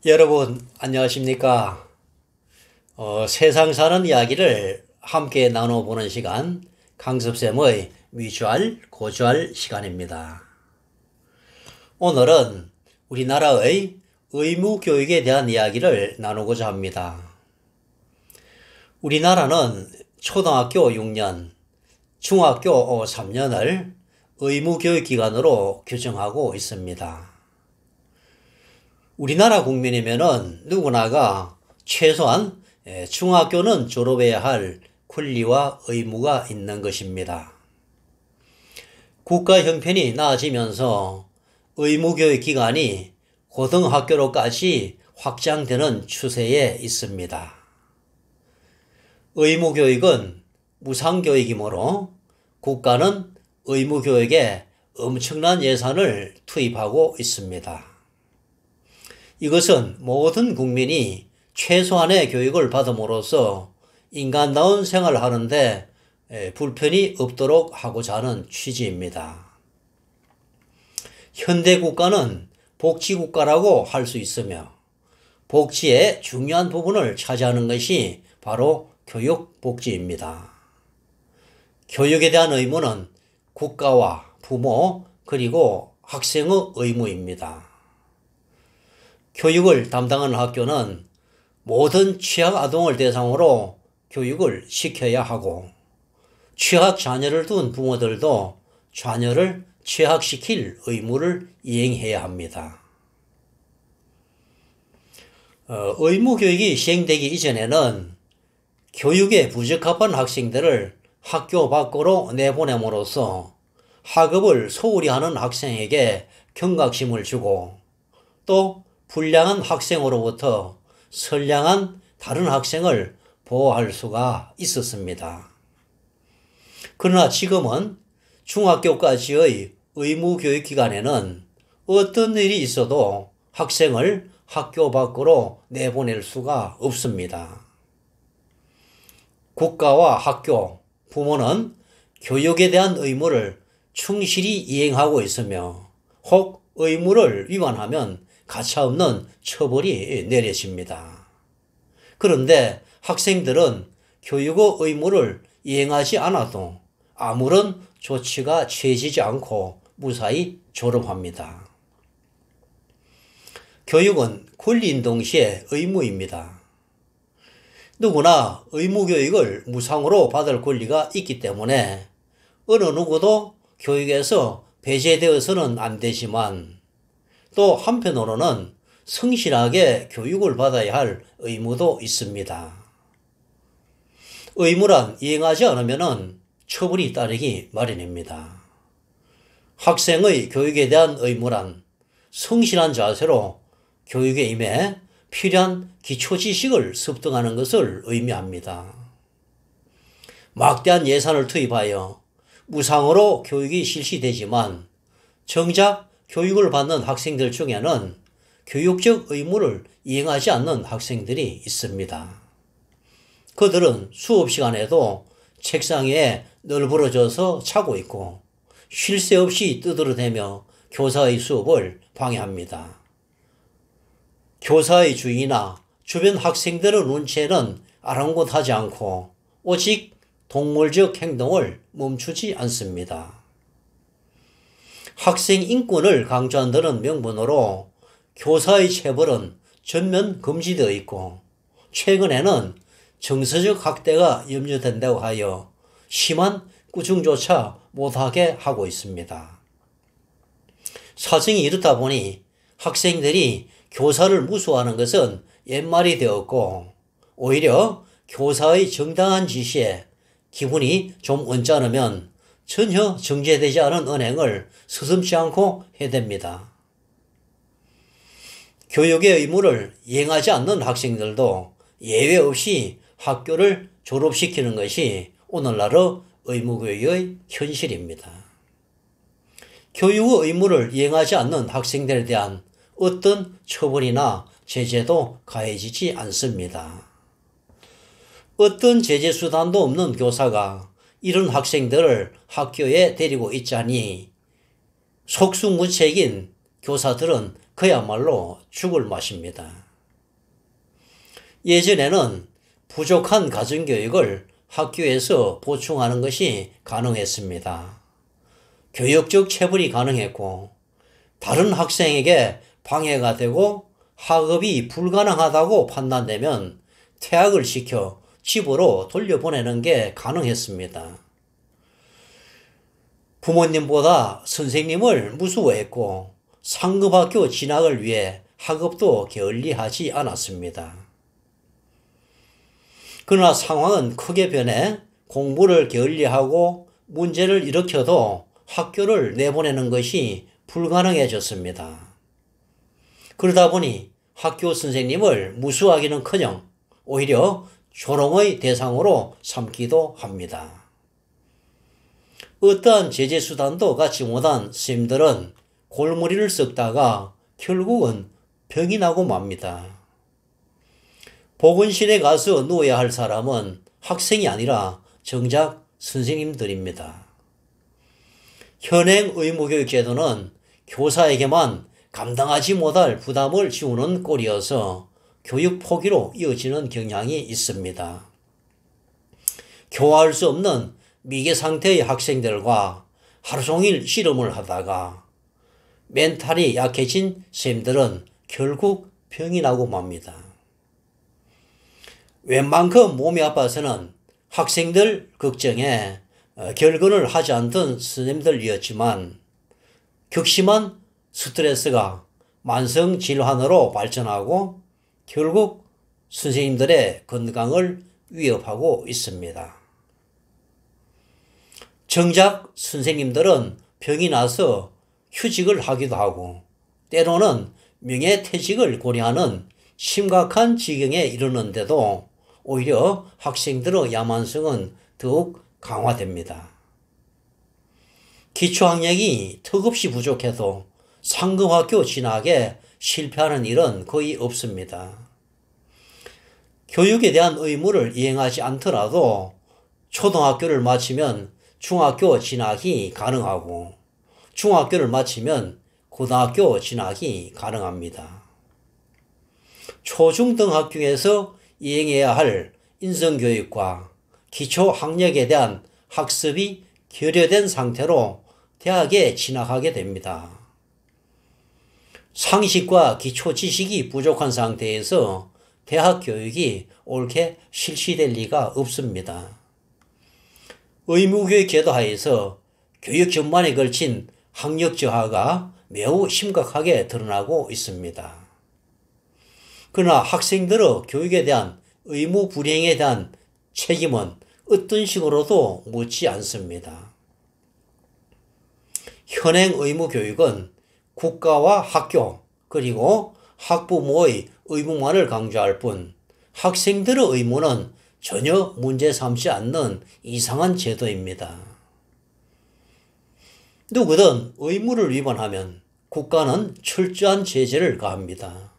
여러분 안녕하십니까? 세상 사는 이야기를 함께 나눠보는 시간, 강섭쌤의 위주알 고주알 시간입니다. 오늘은 우리나라의 의무교육에 대한 이야기를 나누고자 합니다. 우리나라는 초등학교 6년, 중학교 3년을 의무교육기관으로 규정하고 있습니다. 우리나라 국민이면은 누구나가 최소한 중학교는 졸업해야 할 권리와 의무가 있는 것입니다. 국가 형편이 나아지면서 의무교육 기간이 고등학교로까지 확장되는 추세에 있습니다. 의무교육은 무상교육이므로 국가는 의무교육에 엄청난 예산을 투입하고 있습니다. 이것은 모든 국민이 최소한의 교육을 받음으로써 인간다운 생활을 하는데 불편이 없도록 하고자 하는 취지입니다. 현대 국가는 복지국가라고 할 수 있으며 복지의 중요한 부분을 차지하는 것이 바로 교육복지입니다. 교육에 대한 의무는 국가와 부모 그리고 학생의 의무입니다. 교육을 담당하는 학교는 모든 취학 아동을 대상으로 교육을 시켜야 하고 취학 자녀를 둔 부모들도 자녀를 취학시킬 의무를 이행해야 합니다. 의무교육이 시행되기 이전에는 교육에 부적합한 학생들을 학교 밖으로 내보냄으로써 학업을 소홀히 하는 학생에게 경각심을 주고 또 불량한 학생으로부터 선량한 다른 학생을 보호할 수가 있었습니다. 그러나 지금은 중학교까지의 의무교육기관에는 어떤 일이 있어도 학생을 학교 밖으로 내보낼 수가 없습니다. 국가와 학교, 부모는 교육에 대한 의무를 충실히 이행하고 있으며 혹 의무를 위반하면 가차없는 처벌이 내려집니다. 그런데 학생들은 교육의 의무를 이행하지 않아도 아무런 조치가 취해지지 않고 무사히 졸업합니다. 교육은 권리인 동시에 의무입니다. 누구나 의무교육을 무상으로 받을 권리가 있기 때문에 어느 누구도 교육에서 배제되어서는 안 되지만 또 한편으로는 성실하게 교육을 받아야 할 의무도 있습니다. 의무란 이행하지 않으면 처벌이 따르기 마련입니다. 학생의 교육에 대한 의무란 성실한 자세로 교육에 임해 필요한 기초지식을 습득하는 것을 의미합니다. 막대한 예산을 투입하여 무상으로 교육이 실시되지만 정작 교육을 받는 학생들 중에는 교육적 의무를 이행하지 않는 학생들이 있습니다. 그들은 수업 시간에도 책상 위에 널브러져서 자고 있고 쉴 새 없이 떠들어대며 교사의 수업을 방해합니다. 교사의 주의나 주변 학생들의 눈치에는 아랑곳하지 않고 오직 동물적 행동을 멈추지 않습니다. 학생 인권을 강조한다는 명분으로 교사의 체벌은 전면 금지되어 있고 최근에는 정서적 학대가 염려된다고 하여 심한 꾸중조차 못하게 하고 있습니다. 사정이 이렇다 보니 학생들이 교사를 무서워하는 것은 옛말이 되었고 오히려 교사의 정당한 지시에 기분이 좀 언짢으면 전혀 정제되지 않은 언행을 서슴지 않고 해댑니다. 교육의 의무를 이행하지 않는 학생들도 예외 없이 학교를 졸업시키는 것이 오늘날의 의무교육의 현실입니다. 교육의 의무를 이행하지 않는 학생들에 대한 어떤 처벌이나 제재도 가해지지 않습니다. 어떤 제재 수단도 없는 교사가 이런 학생들을 학교에 데리고 있자니 속수무책인 교사들은 그야말로 죽을 맛입니다. 예전에는 부족한 가정교육을 학교에서 보충하는 것이 가능했습니다. 교육적 체벌이 가능했고 다른 학생에게 방해가 되고 학업이 불가능하다고 판단되면 퇴학을 시켜 집으로 돌려보내는 게 가능했습니다. 부모님보다 선생님을 무서워했고 상급학교 진학을 위해 학업도 게을리하지 않았습니다. 그러나 상황은 크게 변해 공부를 게을리하고 문제를 일으켜도 학교를 내보내는 것이 불가능해졌습니다. 그러다 보니 학교 선생님을 무수하기는커녕 오히려 조롱의 대상으로 삼기도 합니다. 어떠한 제재수단도 갖지 못한 스님들은 골머리를 썩다가 결국은 병이 나고 맙니다. 보건실에 가서 누워야 할 사람은 학생이 아니라 정작 선생님들입니다. 현행 의무교육 제도는 교사에게만 감당하지 못할 부담을 지우는 꼴이어서 교육 포기로 이어지는 경향이 있습니다. 교화할 수 없는 미개 상태의 학생들과 하루 종일 씨름을 하다가 멘탈이 약해진 쌤들은 결국 병이 나고 맙니다. 웬만큼 몸이 아파서는 학생들 걱정에 결근을 하지 않던 스님들이었지만 극심한 스트레스가 만성 질환으로 발전하고 결국 선생님들의 건강을 위협하고 있습니다. 정작 선생님들은 병이 나서 휴직을 하기도 하고 때로는 명예퇴직을 고려하는 심각한 지경에 이르는데도 오히려 학생들의 야만성은 더욱 강화됩니다. 기초학력이 턱없이 부족해도 상급학교 진학에 실패하는 일은 거의 없습니다. 교육에 대한 의무를 이행하지 않더라도 초등학교를 마치면 중학교 진학이 가능하고 중학교를 마치면 고등학교 진학이 가능합니다. 초중등학교에서 이행해야 할 인성교육과 기초학력에 대한 학습이 결여된 상태로 대학에 진학하게 됩니다. 상식과 기초지식이 부족한 상태에서 대학 교육이 옳게 실시될 리가 없습니다. 의무교육 제도 하에서 교육 전반에 걸친 학력 저하가 매우 심각하게 드러나고 있습니다. 그러나 학생들의 교육에 대한 의무 불이행에 대한 책임은 어떤 식으로도 묻지 않습니다. 현행 의무교육은 국가와 학교 그리고 학부모의 의무만을 강조할 뿐 학생들의 의무는 전혀 문제 삼지 않는 이상한 제도입니다. 누구든 의무를 위반하면 국가는 철저한 제재를 가합니다.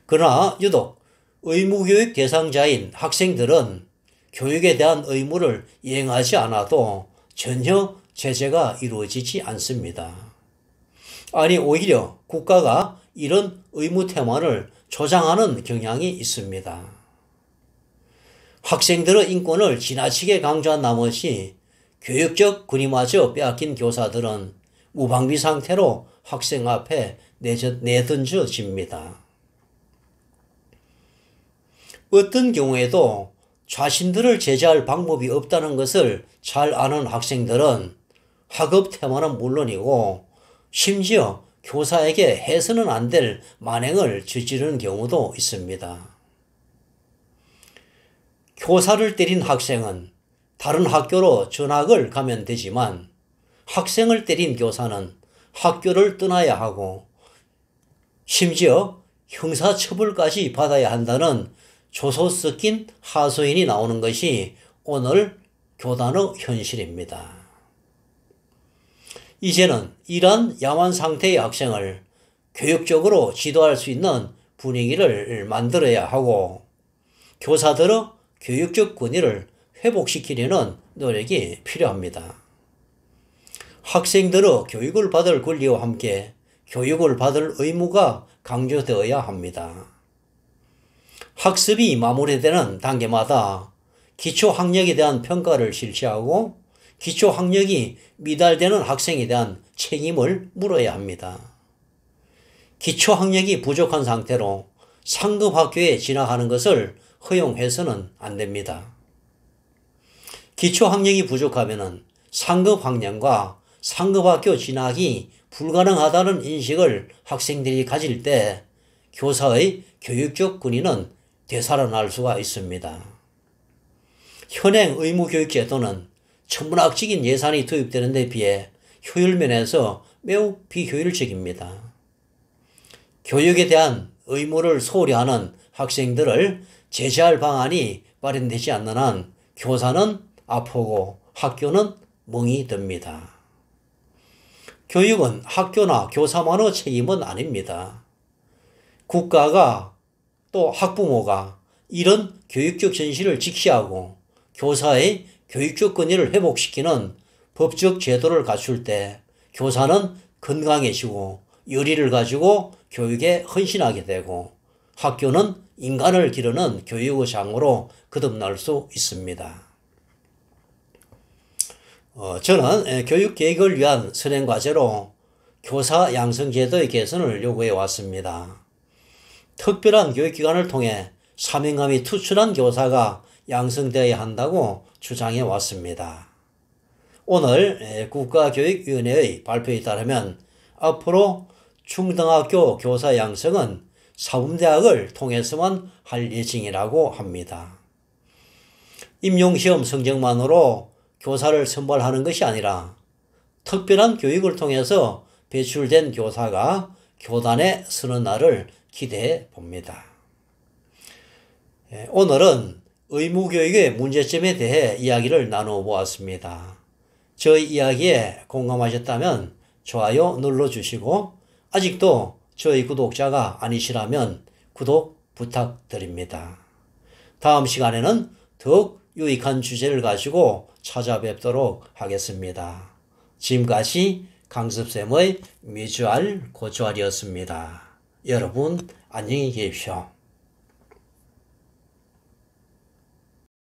그러나 유독 의무교육 대상자인 학생들은 교육에 대한 의무를 이행하지 않아도 전혀 제재가 이루어지지 않습니다. 아니 오히려 국가가 이런 의무 태만을 조장하는 경향이 있습니다. 학생들의 인권을 지나치게 강조한 나머지 교육적 권위마저 빼앗긴 교사들은 무방비 상태로 학생 앞에 내던져집니다. 어떤 경우에도 자신들을 제재할 방법이 없다는 것을 잘 아는 학생들은 학업 태만은 물론이고 심지어 교사에게 해서는 안 될 만행을 저지르는 경우도 있습니다. 교사를 때린 학생은 다른 학교로 전학을 가면 되지만 학생을 때린 교사는 학교를 떠나야 하고 심지어 형사처벌까지 받아야 한다는 조소 섞인 하소연이 나오는 것이 오늘 교단의 현실입니다. 이제는 이러한 야만 상태의 학생을 교육적으로 지도할 수 있는 분위기를 만들어야 하고 교사들의 교육적 권위를 회복시키려는 노력이 필요합니다. 학생들의 교육을 받을 권리와 함께 교육을 받을 의무가 강조되어야 합니다. 학습이 마무리되는 단계마다 기초학력에 대한 평가를 실시하고 기초학력이 미달되는 학생에 대한 책임을 물어야 합니다. 기초학력이 부족한 상태로 상급학교에 진학하는 것을 허용해서는 안 됩니다. 기초학력이 부족하면 상급학년과 상급학교 진학이 불가능하다는 인식을 학생들이 가질 때 교사의 교육적 권위는 되살아날 수가 있습니다. 현행 의무교육제도는 천문학적인 예산이 투입되는 데 비해 효율면에서 매우 비효율적입니다. 교육에 대한 의무를 소홀히 하는 학생들을 제재할 방안이 마련되지 않는 한 교사는 아프고 학교는 멍이 듭니다. 교육은 학교나 교사만의 책임은 아닙니다. 국가가 또 학부모가 이런 교육적 전시를 직시하고 교사의 교육적 권위를 회복시키는 법적 제도를 갖출 때 교사는 건강해지고 열의를 가지고 교육에 헌신하게 되고 학교는 인간을 기르는 교육의 장으로 거듭날 수 있습니다. 저는 교육계획을 위한 선행과제로 교사 양성제도의 개선을 요구해 왔습니다. 특별한 교육기관을 통해 사명감이 투철한 교사가 양성되어야 한다고 주장해 왔습니다. 오늘 국가교육위원회의 발표에 따르면 앞으로 중등학교 교사 양성은 사범대학을 통해서만 할 예정이라고 합니다. 임용시험 성적만으로 교사를 선발하는 것이 아니라 특별한 교육을 통해서 배출된 교사가 교단에 서는 날을 기대해 봅니다. 오늘은 의무교육의 문제점에 대해 이야기를 나누어 보았습니다. 저희 이야기에 공감하셨다면 좋아요 눌러주시고 아직도 저희 구독자가 아니시라면 구독 부탁드립니다. 다음 시간에는 더욱 유익한 주제를 가지고 찾아뵙도록 하겠습니다. 지금까지 강습쌤의 뮤주알 고주알이었습니다. 여러분 안녕히 계십시오.